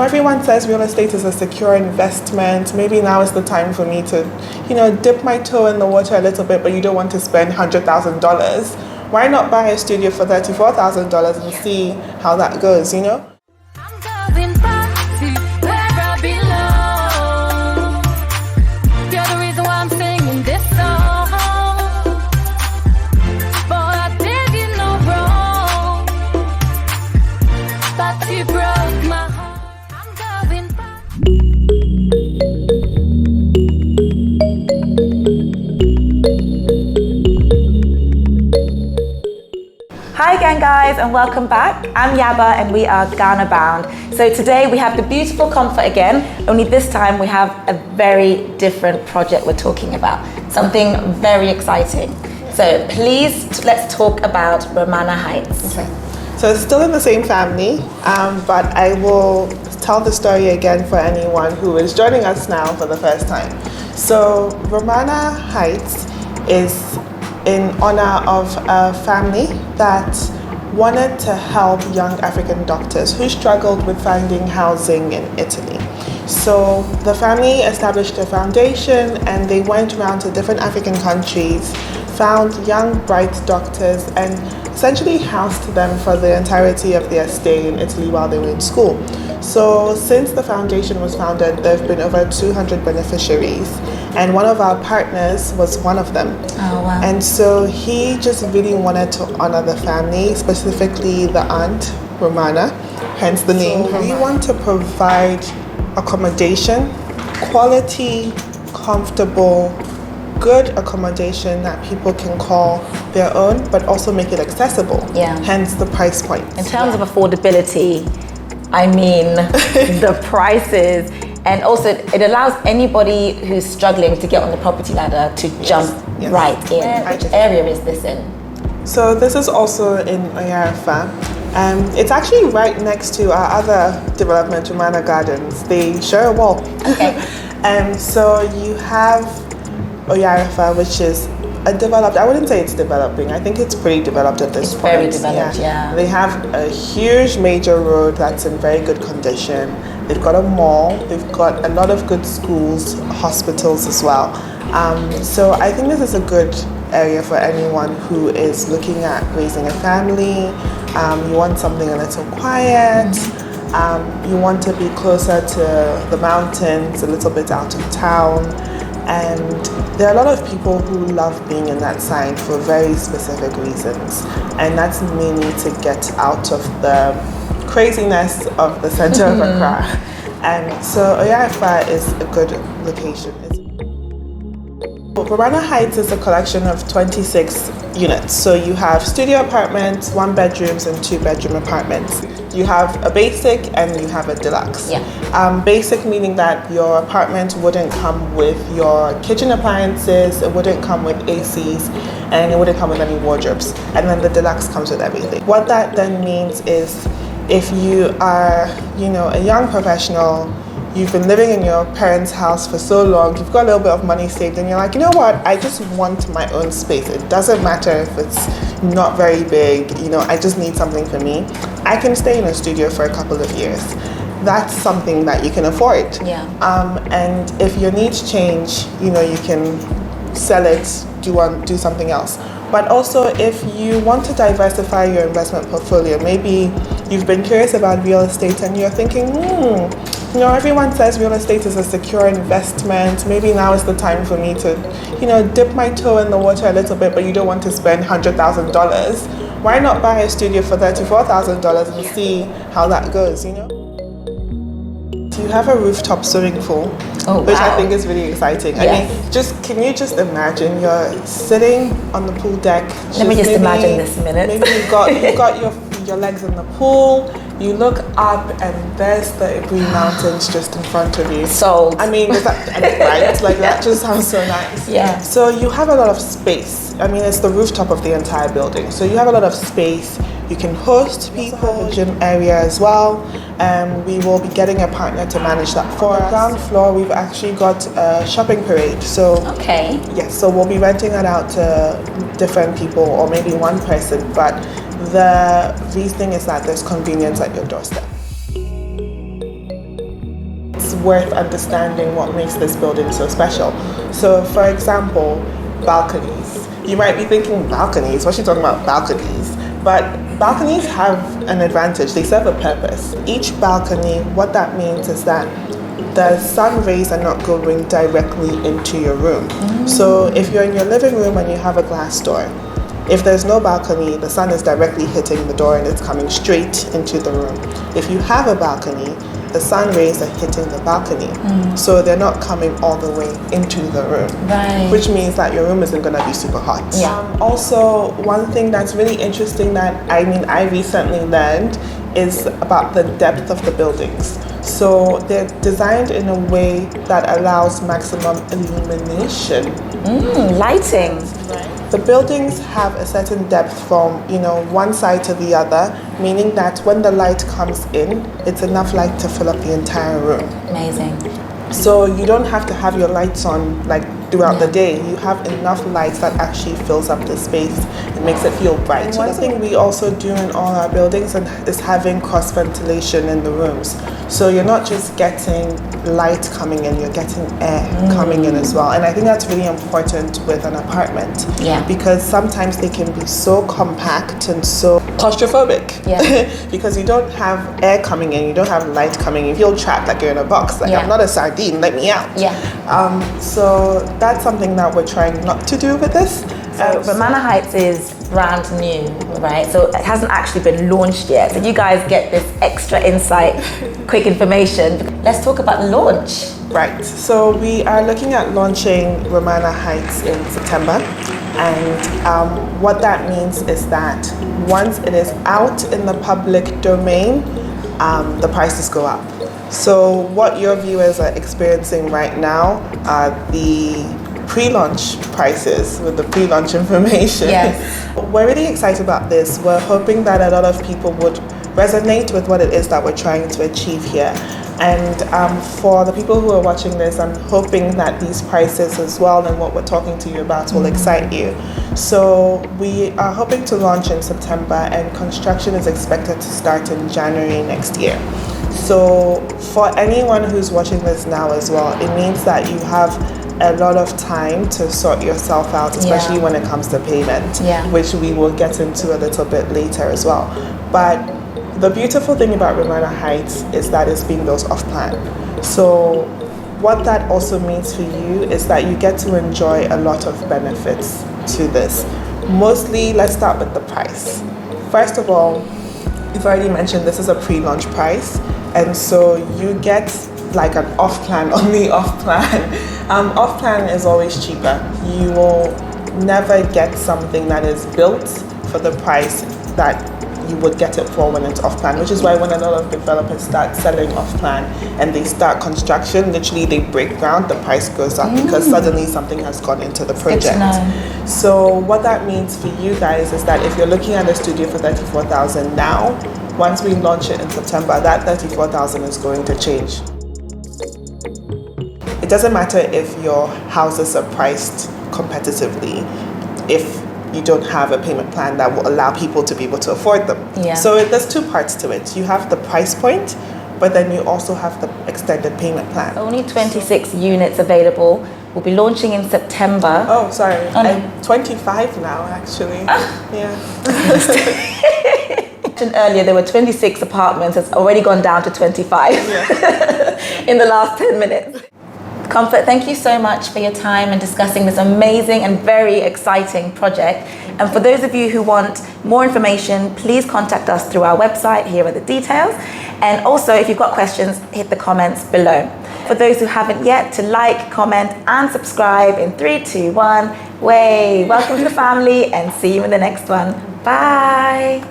everyone says real estate is a secure investment. Maybe now is the time for me to, dip my toe in the water a little bit, but you don't want to spend $100,000. Why not buy a studio for $34,000 and see how that goes, I'm going back to where I belong. You're the reason why I'm singing this song. But I did you no wrong. But you broke my heart. I'm going back. Hi again guys and welcome back. I'm Yaba and we are Ghana bound. So today we have the beautiful Comfort again, only this time we have a very different project we're talking about. Something very exciting. So please let's talk about Virana Heights. Okay. So it's still in the same family, but I will tell the story again for anyone who is joining us now for the first time. So Virana Heights is in honor of a family that wanted to help young African doctors who struggled with finding housing in Italy. So the family established a foundation and they went around to different African countries, found young, bright doctors and essentially housed them for the entirety of their stay in Italy while they were in school. So since the foundation was founded, there have been over 200 beneficiaries, and one of our partners was one of them. Oh, wow. And so he just really wanted to honor the family, specifically the aunt, Romana, hence the name. So we want to provide accommodation, quality, comfortable, good accommodation that people can call their own, but also make it accessible. Yeah. Hence the price point. In terms of affordability, I mean the prices, and also it allows anybody who's struggling to get on the property ladder to jump right in. Which area is this in? So this is also in Oyarifa. It's actually right next to our other development, Virana Gardens. They share a wall. Okay. So you have Oyarifa, which is a developed, I wouldn't say it's developing, I think it's pretty developed at this point. It's very developed, yeah. They have a huge major road that's in very good condition. They've got a mall, they've got a lot of good schools, hospitals as well. So I think this is a good area for anyone who is looking at raising a family. You want something a little quiet. You want to be closer to the mountains, a little bit out of town. And there are a lot of people who love being in that side for very specific reasons. And that's mainly to get out of the craziness of the center of Accra. And so Oyarifa is a good location. Virana Heights is a collection of 26 units. So you have studio apartments, 1 bedrooms and 2 bedroom apartments. You have a basic and you have a deluxe. Yeah. Basic meaning that your apartment wouldn't come with your kitchen appliances, it wouldn't come with ACs, and it wouldn't come with any wardrobes. And then the deluxe comes with everything. What that then means is if you are, a young professional, you've been living in your parents' house for so long, you've got a little bit of money saved, and you're like, you know what, I just want my own space. It doesn't matter if it's not very big, I just need something for me. I can stay in a studio for a couple of years. That's something that you can afford. Yeah. And if your needs change, you can sell it, do something else. But also if you want to diversify your investment portfolio, maybe you've been curious about real estate and you're thinking, everyone says real estate is a secure investment. Maybe now is the time for me to, dip my toe in the water a little bit, but you don't want to spend $100,000. Why not buy a studio for $34,000 and see how that goes, You have a rooftop swimming pool, which I think is really exciting. Yes. I mean, can you just imagine you're sitting on the pool deck. Let me just imagine this a minute. Maybe you got your legs in the pool. You look up and there's the Green Mountains just in front of you. Sold. I mean, right? Like that just sounds so nice. Yeah. So you have a lot of space. I mean, it's the rooftop of the entire building. So you have a lot of space. You can host people, gym area as well. We will be getting a partner to manage that for us. On the ground floor, we've actually got a shopping parade. So okay. Yes, so we'll be renting it out to different people or maybe one person. But the reasoning is that there's convenience at your doorstep. worth understanding what makes this building so special. So, for example, balconies. You might be thinking, balconies? What's she talking about, balconies? But balconies have an advantage. They serve a purpose. Each balcony, what that means is that the sun rays are not going directly into your room. So if you're in your living room and you have a glass door, if there's no balcony, the sun is directly hitting the door and it's coming straight into the room. If you have a balcony, the sun rays are hitting the balcony. So they're not coming all the way into the room. Right. Which means that your room isn't going to be super hot. Yeah. Also, one thing that's really interesting that I recently learned is about the depth of the buildings. So they're designed in a way that allows maximum illumination. Lighting. The buildings have a certain depth from, one side to the other, meaning that when the light comes in, it's enough light to fill up the entire room. Amazing. So you don't have to have your lights on throughout the day. You have enough lights that actually fills up the space and makes it feel bright. One thing we also do in all our buildings is having cross ventilation in the rooms. So you're not just getting light coming in, you're getting air coming in as well. And I think that's really important with an apartment. Yeah. Because sometimes they can be so compact and so claustrophobic. Yeah. Because you don't have air coming in, you don't have light coming in. You feel trapped like you're in a box. Like, Yeah. I'm not a sardine, let me out. Yeah. So that's something that we're trying not to do with this. So Virana Heights is brand new, right? So it hasn't actually been launched yet. So you guys get this extra insight, quick information. Let's talk about the launch. Right. So we are looking at launching Virana Heights in September. And what that means is that once it is out in the public domain, the prices go up. So what your viewers are experiencing right now are the pre-launch prices with the pre-launch information. Yes. We're really excited about this. We're hoping that a lot of people would resonate with what it is that we're trying to achieve here. And for the people who are watching this, I'm hoping that these prices as well and what we're talking to you about will excite you. So we are hoping to launch in September and construction is expected to start in January next year. So for anyone who's watching this now as well, it means that you have a lot of time to sort yourself out, especially when it comes to payment, which we will get into a little bit later as well. But the beautiful thing about Virana Heights is that it's being built off-plan. So what that also means for you is that you get to enjoy a lot of benefits to this. Mostly, let's start with the price. First of all, you've already mentioned this is a pre-launch price, and so you get like an off-plan, only off-plan. Off-plan is always cheaper. You will never get something that is built for the price that you would get it for when it's off-plan, which is why when a lot of developers start selling off-plan and they start construction, literally they break ground, the price goes up because suddenly something has gone into the project. So what that means for you guys is that if you're looking at a studio for $34,000 now, once we launch it in September, that $34,000 is going to change. It doesn't matter if your houses are priced competitively, if you don't have a payment plan that will allow people to be able to afford them. So there's two parts to it. You have the price point, but then you also have the extended payment plan. Only 26 units available. We'll be launching in September. Oh, sorry. I'm 25 now, actually. Yeah. Mentioned earlier, there were 26 apartments. It's already gone down to 25 in the last 10 minutes. Comfort, thank you so much for your time and discussing this amazing and very exciting project. And for those of you who want more information, please contact us through our website. Here are the details. And also, if you've got questions, hit the comments below. For those who haven't yet, to like, comment, and subscribe in 3, 2, 1. Way. Welcome to the family and see you in the next one. Bye.